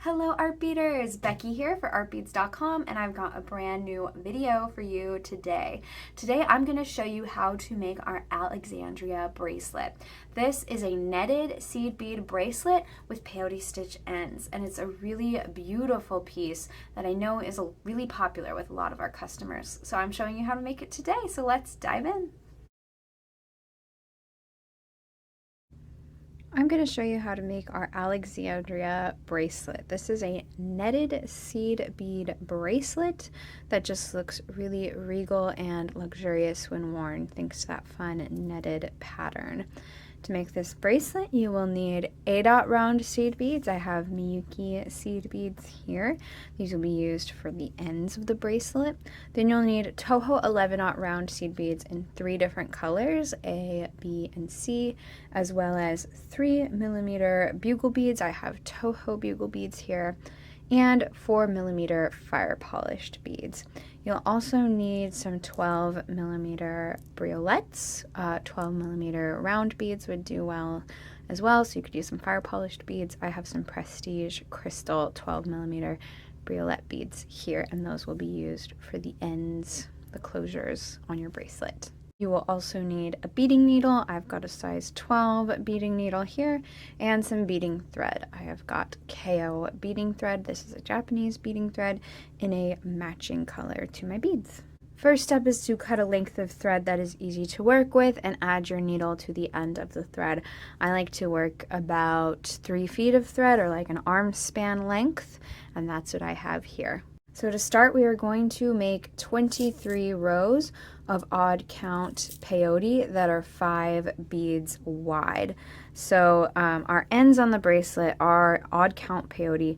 Hello art beaters, Becky here for artbeads.com, and I've got a brand new video for you today. Today I'm going to show you how to make our Alexandria bracelet. This is a netted seed bead bracelet with peyote stitch ends, and it's a really beautiful piece that I know is really popular with a lot of our customers. So I'm showing you how to make it today, so let's dive in. I'm going to show you how to make our Alexandria bracelet. This is a netted seed bead bracelet that just looks really regal and luxurious when worn thanks to that fun netted pattern. To make this bracelet, you will need A-dot round seed beads. I have Miyuki seed beads here. These will be used for the ends of the bracelet. Then you'll need Toho 11-aught round seed beads in 3 different colors, A, B, and C, as well as 3mm bugle beads. I have Toho bugle beads here, and 4mm fire polished beads. You'll also need some 12mm briolets. 12mm round beads would do well as well, so you could use some fire polished beads. I have some prestige crystal 12mm briolet beads here, and those will be used for the ends, the closures on your bracelet. You will also need a beading needle. I've got a size 12 beading needle here, and some beading thread. I have got KO beading thread. This is a Japanese beading thread in a matching color to my beads. First step is to cut a length of thread that is easy to work with and add your needle to the end of the thread. I like to work about 3 feet of thread, or like an arm span length, and that's what I have here. So to start, we are going to make 23 rows of odd count peyote that are 5 beads wide. So our ends on the bracelet are odd count peyote.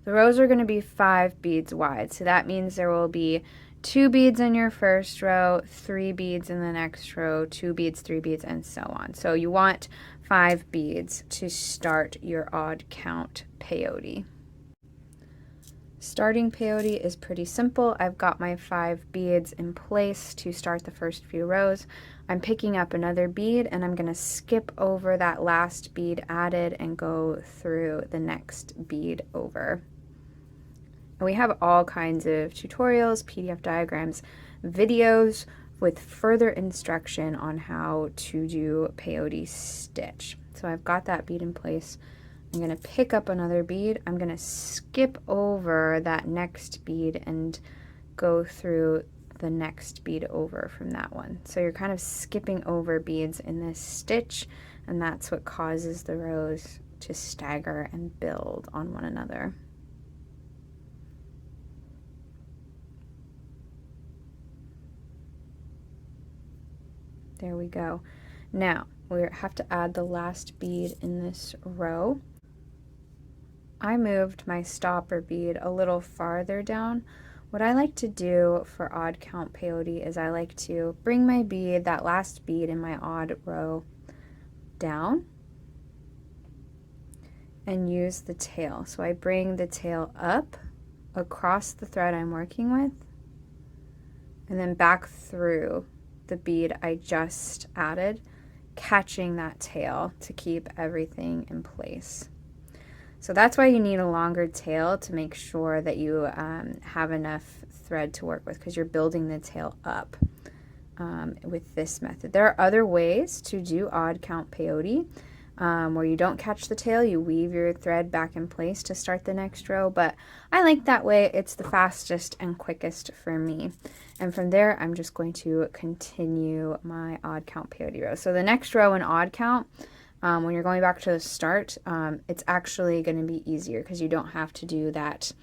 The rows are going to be 5 beads wide. So that means there will be 2 beads in your first row, 3 beads in the next row, 2 beads, 3 beads, and so on. So you want 5 beads to start your odd count peyote. Starting peyote is pretty simple. I've got my 5 beads in place to start the first few rows. I'm picking up another bead and I'm going to skip over that last bead added and go through the next bead over. And we have all kinds of tutorials, PDF diagrams, videos with further instruction on how to do peyote stitch. So I've got that bead in place. I'm going to pick up another bead. I'm going to skip over that next bead and go through the next bead over from that one. So you're kind of skipping over beads in this stitch, and that's what causes the rows to stagger and build on one another. There we go. Now we have to add the last bead in this row. I moved my stopper bead a little farther down. What I like to do for odd count peyote is I like to bring my bead, that last bead in my odd row, down and use the tail. So I bring the tail up across the thread I'm working with and then back through the bead I just added, catching that tail to keep everything in place. So that's why you need a longer tail, to make sure that you have enough thread to work with, because you're building the tail up with this method. There are other ways to do odd count peyote where you don't catch the tail, you weave your thread back in place to start the next row, but I like that way. It's the fastest and quickest for me. And from there, I'm just going to continue my odd count peyote row. So the next row in odd count, when you're going back to the start, it's actually going to be easier because you don't have to do that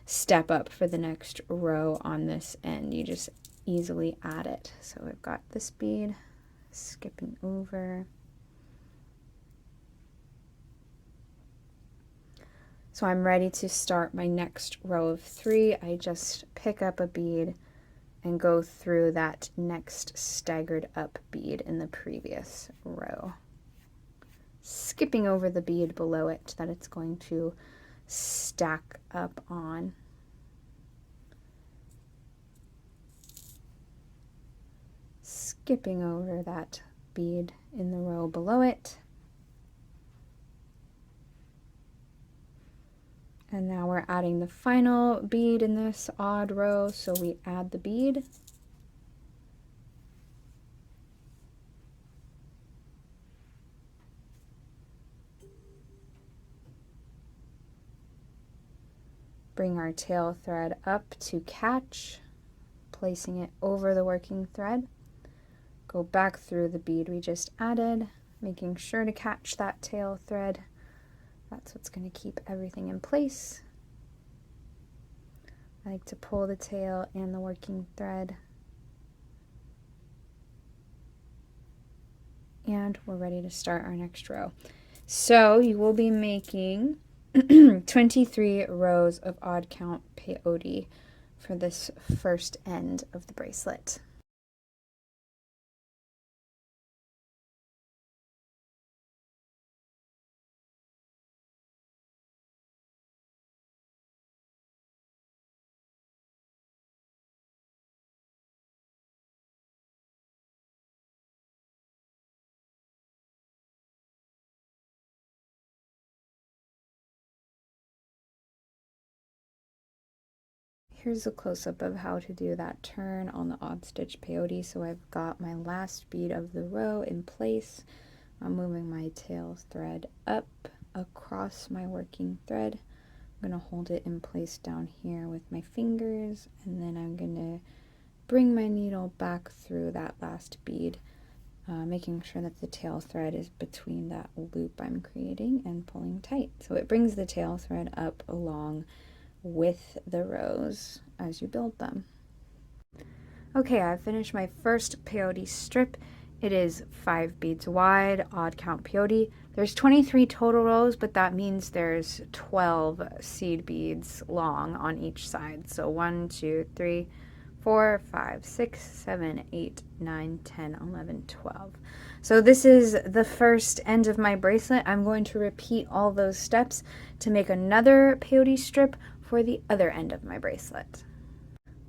step up for the next row on this end. You just easily add it. So I've got this bead, skipping over. So I'm ready to start my next row of 3. I just pick up a bead and go through that next staggered up bead in the previous row, skipping over the bead below it that it's going to stack up on. Skipping over that bead in the row below it. And now we're adding the final bead in this odd row, so we add the bead. Bring our tail thread up to catch, placing it over the working thread. Go back through the bead we just added, making sure to catch that tail thread. That's what's going to keep everything in place. I like to pull the tail and the working thread. And we're ready to start our next row. So you will be making 23 rows of odd count peyote for this first end of the bracelet. Here's a close-up of how to do that turn on the odd stitch peyote. So I've got my last bead of the row in place. I'm moving my tail thread up across my working thread. I'm going to hold it in place down here with my fingers, and then I'm going to bring my needle back through that last bead, making sure that the tail thread is between that loop I'm creating and pulling tight. So it brings the tail thread up along with the rows as you build them. Okay, I've finished my first peyote strip. It is 5 beads wide, odd count peyote. There's 23 total rows, but that means there's 12 seed beads long on each side. So 1, 2, 3, 4, 5, 6, 7, 8, 9, 10, 11, 12. So this is the first end of my bracelet. I'm going to repeat all those steps to make another peyote strip for the other end of my bracelet.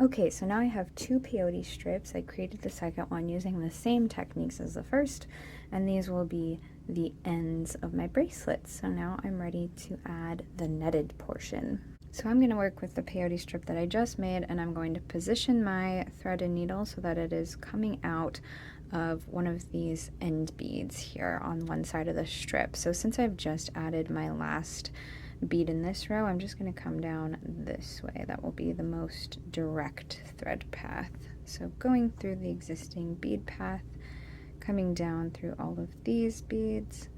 Okay, so now I have 2 peyote strips. I created the second one using the same techniques as the first, and these will be the ends of my bracelet. So now I'm ready to add the netted portion. So I'm going to work with the peyote strip that I just made, and I'm going to position my thread and needle so that it is coming out of one of these end beads here on one side of the strip. So since I've just added my last bead in this row, I'm just going to come down this way. That will be the most direct thread path. So going through the existing bead path, coming down through all of these beads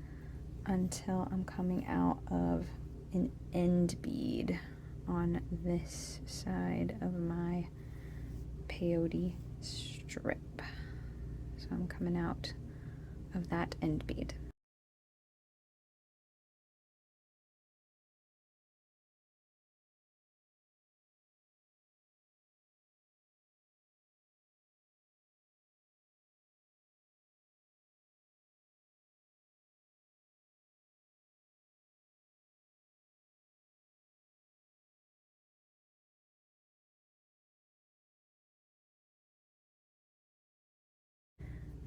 until I'm coming out of an end bead on this side of my peyote strip. So I'm coming out of that end bead.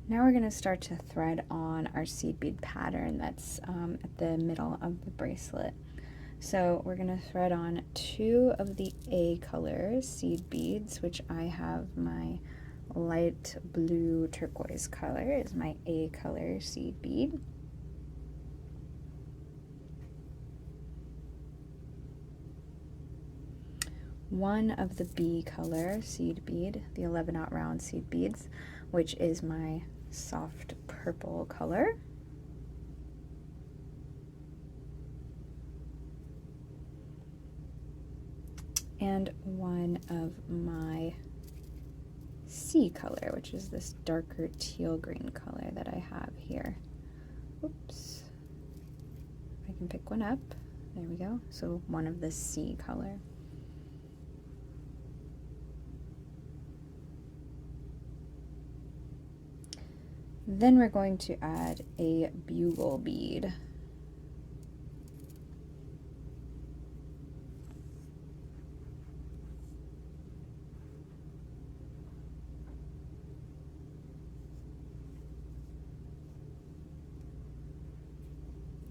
Now we're going to start to thread on our seed bead pattern that's at the middle of the bracelet. So we're going to thread on 2 of the A color seed beads, which I have my light blue turquoise color is my A color seed bead. One of the B color seed bead, the 11/0 round seed beads, which is my soft purple color. And one of my C color, which is this darker teal green color that I have here. Oops. I can pick one up. There we go. So one of the C color. Then we're going to add a bugle bead.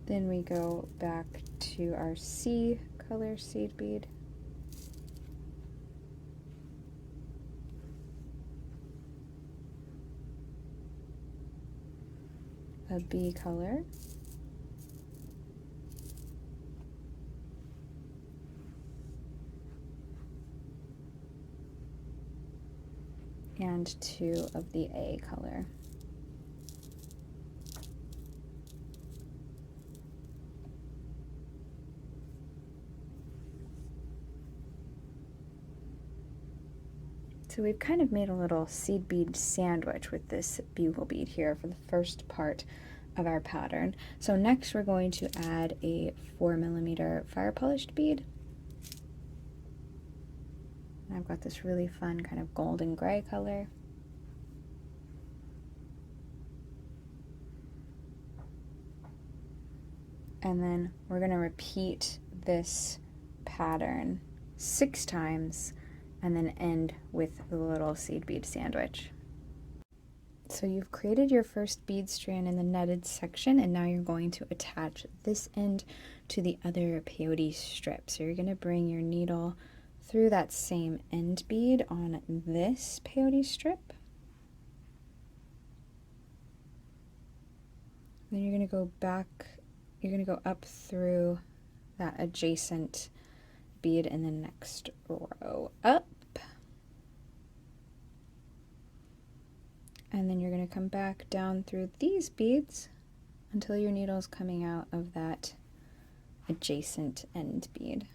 Then we go back to our C color seed bead, a B color, and 2 of the A color. So we've kind of made a little seed bead sandwich with this bugle bead here for the first part of our pattern. So next we're going to add a 4mm fire polished bead. And I've got this really fun kind of golden gray color. And then we're going to repeat this pattern 6 times and then end with the little seed bead sandwich. So you've created your first bead strand in the netted section, and now you're going to attach this end to the other peyote strip. So you're going to bring your needle through that same end bead on this peyote strip. Then you're going to go back, you're going to go up through that adjacent bead in the next row up. And then you're going to come back down through these beads until your needle is coming out of that adjacent end bead.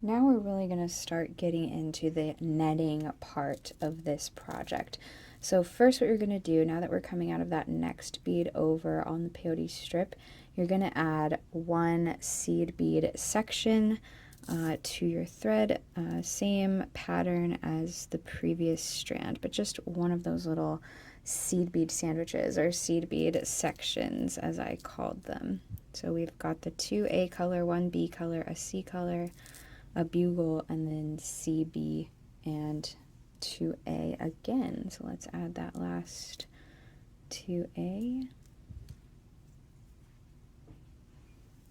Now we're really going to start getting into the netting part of this project. So first what you're going to do, now that we're coming out of that next bead over on the peyote strip, you're going to add 1 seed bead section to your thread, same pattern as the previous strand, but just one of those little seed bead sandwiches, or seed bead sections as I called them. So we've got the 2 A color, 1 B color, a C color, a bugle, and then CB and 2A again. So let's add that last 2A.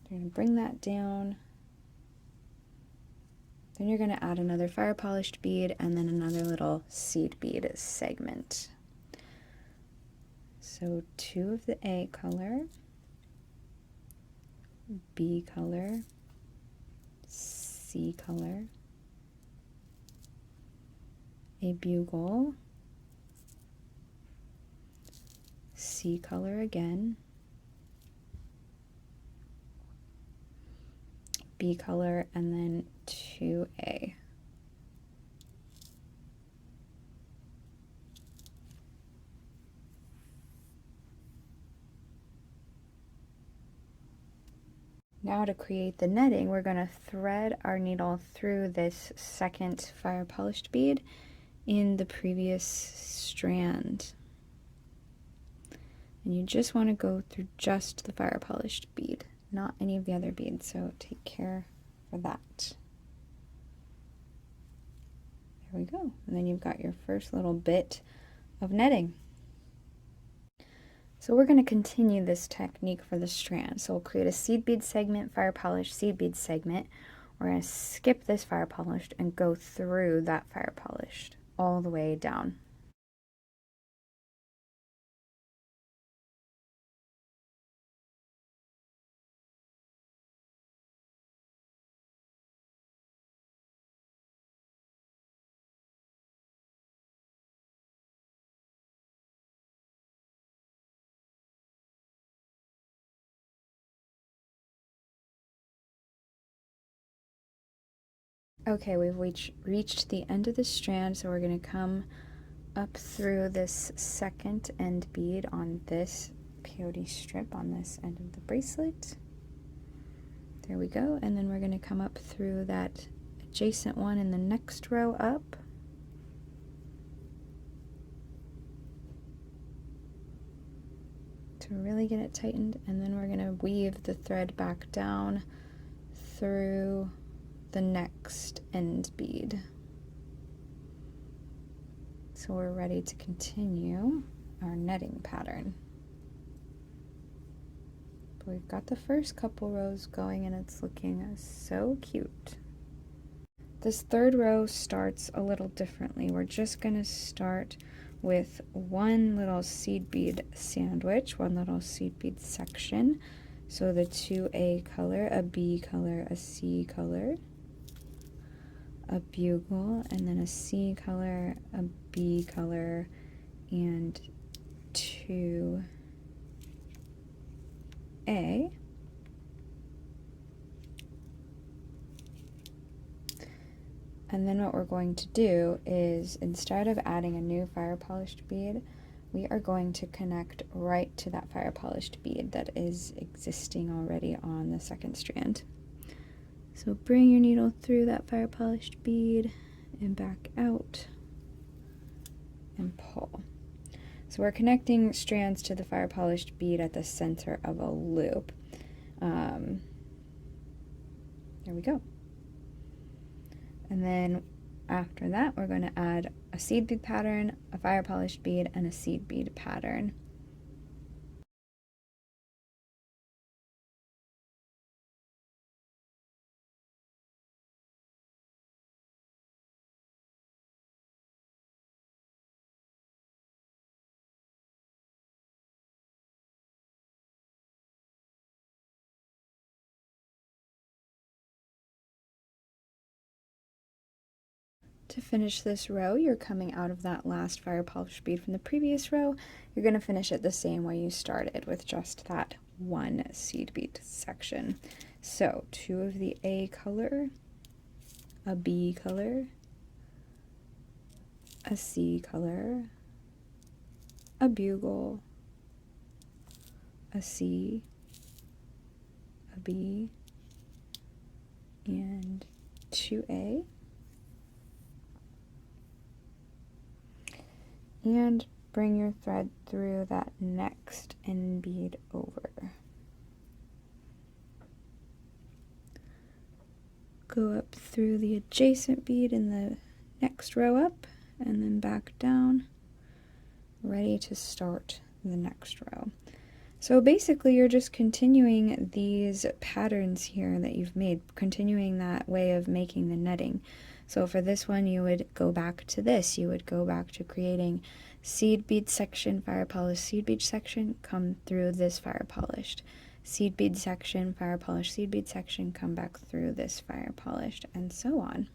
You're going to bring that down. Then you're going to add another fire polished bead and then another little seed bead segment. So 2 of the A color, B color, C color, a bugle, C color again, B color, and then 2A. Now to create the netting, we're going to thread our needle through this second fire polished bead in the previous strand. And you just want to go through just the fire polished bead, not any of the other beads, so take care for that. There we go. And then you've got your first little bit of netting. So we're going to continue this technique for the strand. So we'll create a seed bead segment, fire polished, seed bead segment. We're going to skip this fire polished and go through that fire polished all the way down. Okay, we've reached the end of the strand, so we're going to come up through this second end bead on this peyote strip on this end of the bracelet. There we go, and then we're going to come up through that adjacent one in the next row up. To really get it tightened, and then we're going to weave the thread back down through the next end bead. So we're ready to continue our netting pattern. we've got the first couple rows going and it's looking so cute. This third row starts a little differently. We're just going to start with one little seed bead sandwich, one little seed bead section. So the 2A color, a B color, a C color, a bugle, and then a C color, a B color, and 2A. And then what we're going to do is, instead of adding a new fire polished bead, we are going to connect right to that fire polished bead that is existing already on the second strand. So bring your needle through that fire polished bead and back out and pull. So we're connecting strands to the fire polished bead at the center of a loop. There we go. And then after that, we're going to add a seed bead pattern, a fire polished bead, and a seed bead pattern. To finish this row, you're coming out of that last fire polished bead from the previous row. You're going to finish it the same way you started, with just that one seed bead section. So 2 of the A color, a B color, a C color, a bugle, a C, a B, and 2A. And bring your thread through that next end bead over. Go up through the adjacent bead in the next row up, and then back down, ready to start the next row. So basically you're just continuing these patterns here that you've made, continuing that way of making the netting. So for this one, you would go back to this. You would go back to creating seed bead section, fire polished seed bead section, come through this fire polished. Seed bead section, fire polished seed bead section, come back through this fire polished, and so on.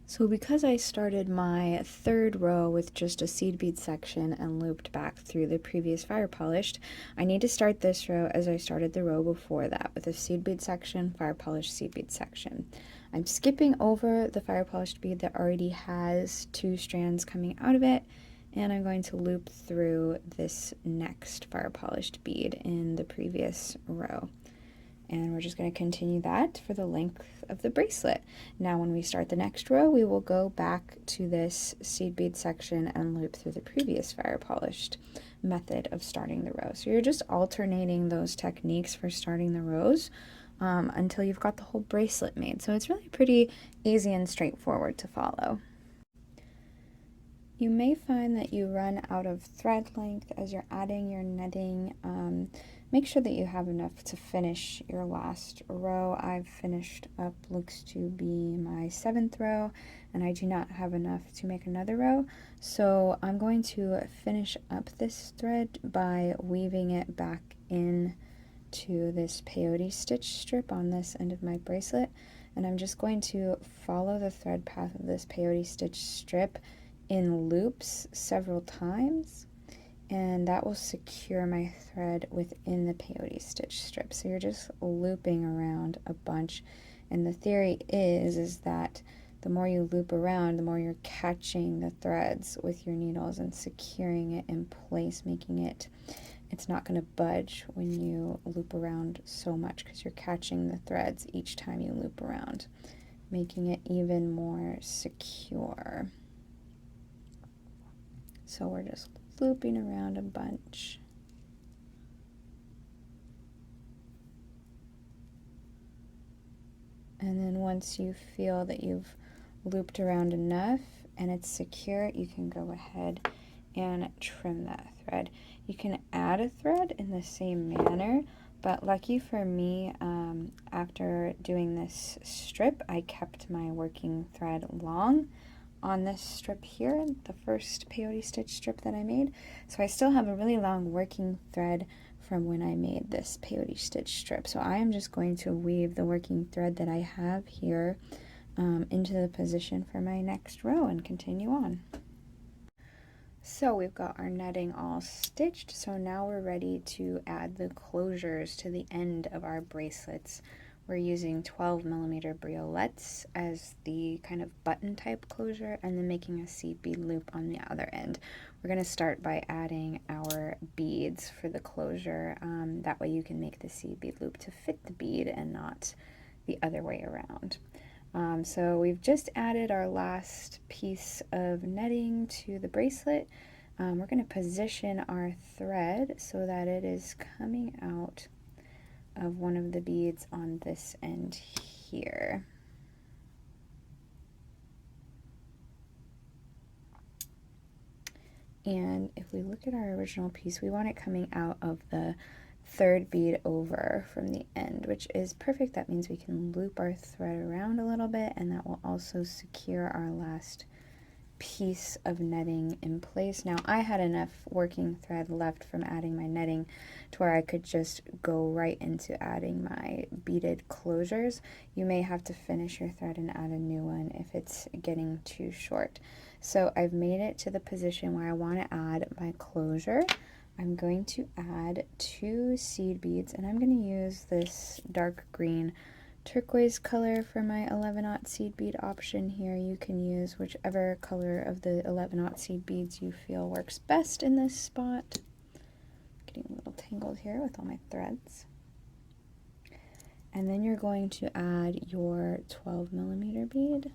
So because I started my third row with just a seed bead section and looped back through the previous fire polished, I need to start this row as I started the row before that, with a seed bead section, fire polished seed bead section. I'm skipping over the fire polished bead that already has 2 strands coming out of it, and I'm going to loop through this next fire polished bead in the previous row. And we're just going to continue that for the length of the bracelet. Now when we start the next row, we will go back to this seed bead section and loop through the previous fire polished method of starting the row. So you're just alternating those techniques for starting the rows until you've got the whole bracelet made. So it's really pretty easy and straightforward to follow. You may find that you run out of thread length as you're adding your netting. Make sure that you have enough to finish your last row. I've finished up, looks to be my 7th row, and I do not have enough to make another row. So I'm going to finish up this thread by weaving it back in to this peyote stitch strip on this end of my bracelet. And I'm just going to follow the thread path of this peyote stitch strip in loops several times, and that will secure my thread within the peyote stitch strip. So you're just looping around a bunch, and the theory is that the more you loop around, the more you're catching the threads with your needles and securing it in place, making it's not going to budge when you loop around so much, because you're catching the threads each time you loop around, making it even more secure. So we're just looping around a bunch. And then once you feel that you've looped around enough and it's secure, you can go ahead and trim that thread. You can add a thread in the same manner, but lucky for me, after doing this strip, I kept my working thread long on this strip here, the first peyote stitch strip that I made. So I still have a really long working thread from when I made this peyote stitch strip. So I am just going to weave the working thread that I have here into the position for my next row and continue on. So we've got our netting all stitched, so now we're ready to add the closures to the end of our bracelets. We're using 12mm briolets as the kind of button type closure, and then making a seed bead loop on the other end. We're going to start by adding our beads for the closure. That way you can make the seed bead loop to fit the bead and not the other way around. So we've just added our last piece of netting to the bracelet. We're going to position our thread so that it is coming out of one of the beads on this end here. And if we look at our original piece, we want it coming out of the third bead over from the end, which is perfect. That means we can loop our thread around a little bit, and that will also secure our last piece of netting in place. Now I had enough working thread left from adding my netting to where I could just go right into adding my beaded closures. You may have to finish your thread and add a new one if it's getting too short. So I've made it to the position where I want to add my closure. I'm going to add 2 seed beads, and I'm going to use this dark green turquoise color for my 11/0 seed bead option here. You can use whichever color of the 11/0 seed beads you feel works best in this spot. Getting a little tangled here with all my threads. And then you're going to add your 12mm bead.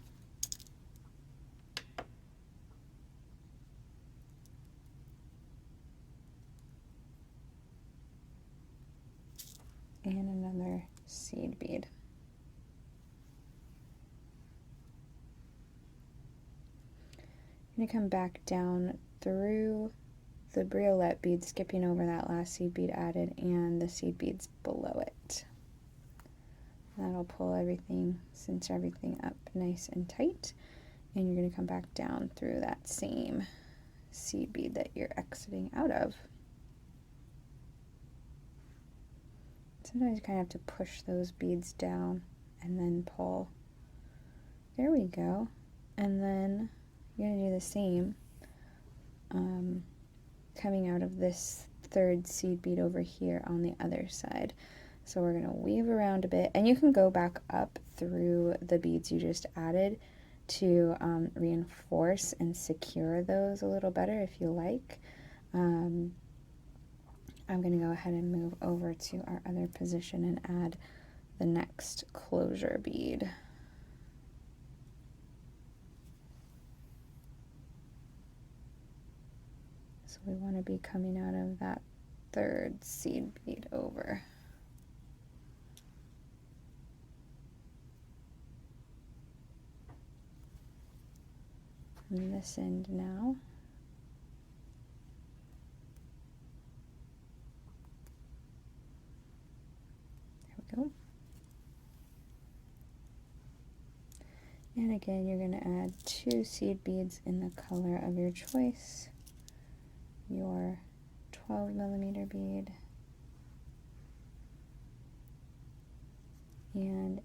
And another seed bead. I'm going to come back down through the briolet bead, skipping over that last seed bead added and the seed beads below it. That'll pull everything, cinch everything up nice and tight. And you're going to come back down through that same seed bead that you're exiting out of. Sometimes you kind of have to push those beads down and then pull. There we go. And then you're going to do the same, coming out of this third seed bead over here on the other side. So we're going to weave around a bit, and you can go back up through the beads you just added to reinforce and secure those a little better if you like. I'm going to go ahead and move over to our other position and add the next closure bead. So we want to be coming out of that third seed bead over. From this end now. Go. And again, you're going to add 2 seed beads in the color of your choice. Your 12mm bead and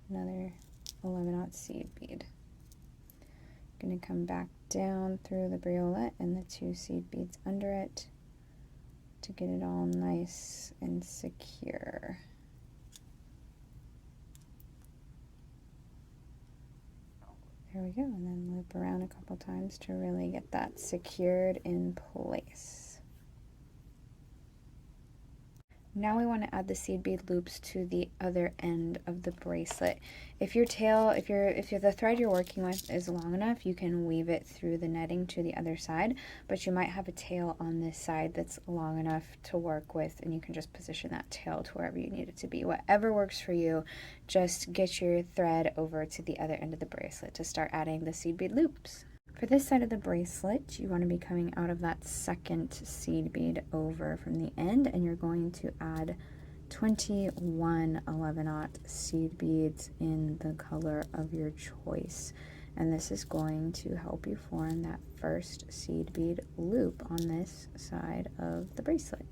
another 11/0 seed bead. Going to come back down through the briolet and the 2 seed beads under it to get it all nice and secure. There we go, and then loop around a couple times to really get that secured in place. Now we want to add the seed bead loops to the other end of the bracelet. If your tail, if the thread you're working with is long enough, you can weave it through the netting to the other side, but you might have a tail on this side that's long enough to work with, and you can just position that tail to wherever you need it to be. Whatever works for you, just get your thread over to the other end of the bracelet to start adding the seed bead loops. For this side of the bracelet, you want to be coming out of that second seed bead over from the end, and you're going to add 21 11/0 seed beads in the color of your choice. And this is going to help you form that first seed bead loop on this side of the bracelet.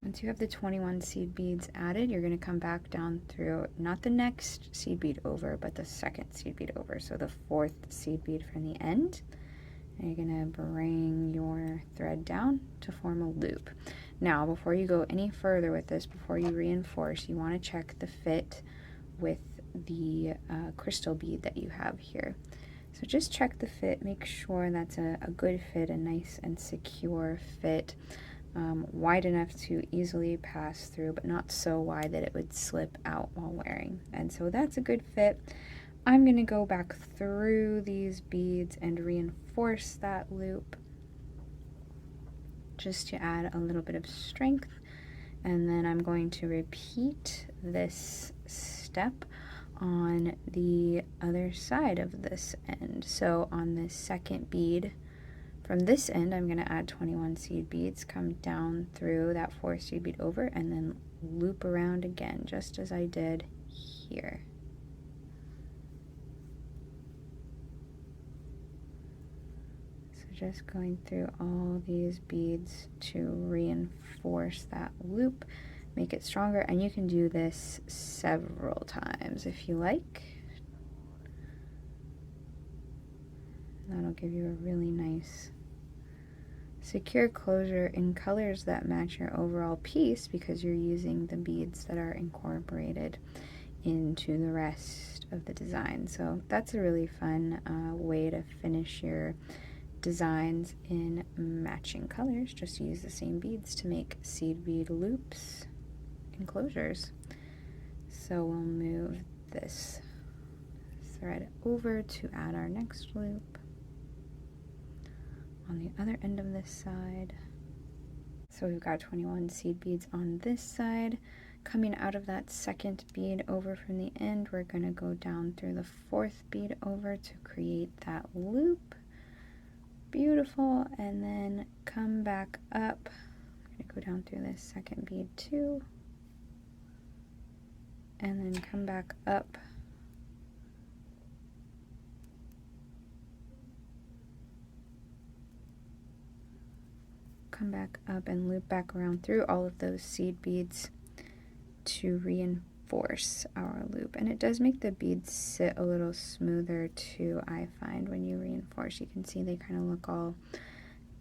Once you have the 21 seed beads added, you're going to come back down through not the next seed bead over, but the second seed bead over. So the fourth seed bead from the end. And you're going to bring your thread down to form a loop. Now, before you go any further with this, before you reinforce, you want to check the fit with the crystal bead that you have here. So just check the fit, make sure that's a good fit, a nice and secure fit. Wide enough to easily pass through, but not so wide that it would slip out while wearing. And so that's a good fit. I'm going to go back through these beads and reinforce that loop just to add a little bit of strength. And then I'm going to repeat this step on the other side of this end. So on this second bead, from this end, I'm going to add 21 seed beads, come down through that 4 seed bead over, and then loop around again, just as I did here. So just going through all these beads to reinforce that loop, make it stronger, and you can do this several times if you like. That'll give you a really nice secure closure in colors that match your overall piece, because you're using the beads that are incorporated into the rest of the design. So that's a really fun way to finish your designs in matching colors. Just use the same beads to make seed bead loops and closures. So we'll move this thread over to add our next loop on the other end of this side. So we've got 21 seed beads on this side. Coming out of that second bead over from the end, we're going to go down through the 4th bead over to create that loop. Beautiful. And then come back up. I'm going to go down through this 2nd bead too. And then come back up. Come back up and loop back around through all of those seed beads to reinforce our loop. And it does make the beads sit a little smoother too, I find, when you reinforce. You can see they kind of look all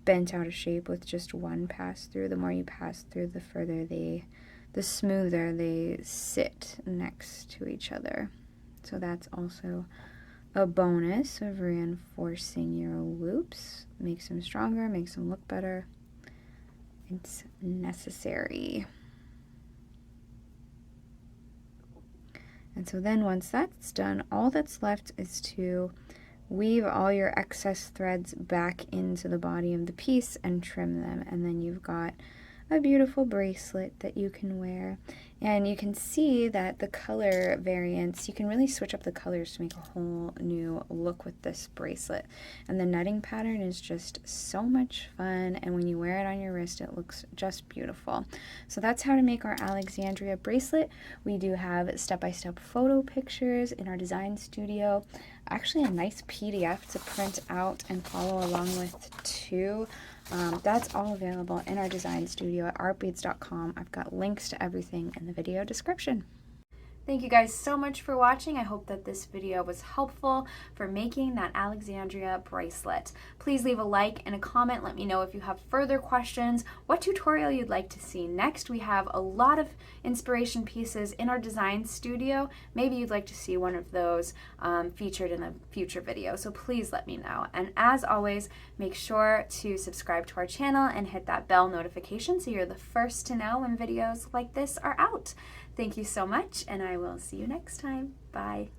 bent out of shape with just one pass through. The more you pass through, the smoother they sit next to each other. So that's also a bonus of reinforcing your loops. Makes them stronger, makes them look better. It's necessary. And so then once that's done, all that's left is to weave all your excess threads back into the body of the piece and trim them. And then you've got a beautiful bracelet that you can wear. And you can see that the color variants, you can really switch up the colors to make a whole new look with this bracelet. And the netting pattern is just so much fun, and when you wear it on your wrist, it looks just beautiful. So that's how to make our Alexandria bracelet. We do have step-by-step photo pictures in our design studio. Actually a nice PDF to print out and follow along with too. That's all available in our design studio at artbeads.com. I've got links to everything in the video description. Thank you guys so much for watching. I hope that this video was helpful for making that Alexandria bracelet. Please leave a like and a comment. Let me know if you have further questions, what tutorial you'd like to see next. We have a lot of inspiration pieces in our design studio. Maybe you'd like to see one of those featured in a future video, so please let me know. And as always, make sure to subscribe to our channel and hit that bell notification so you're the first to know when videos like this are out. Thank you so much, and I will see you next time. Bye.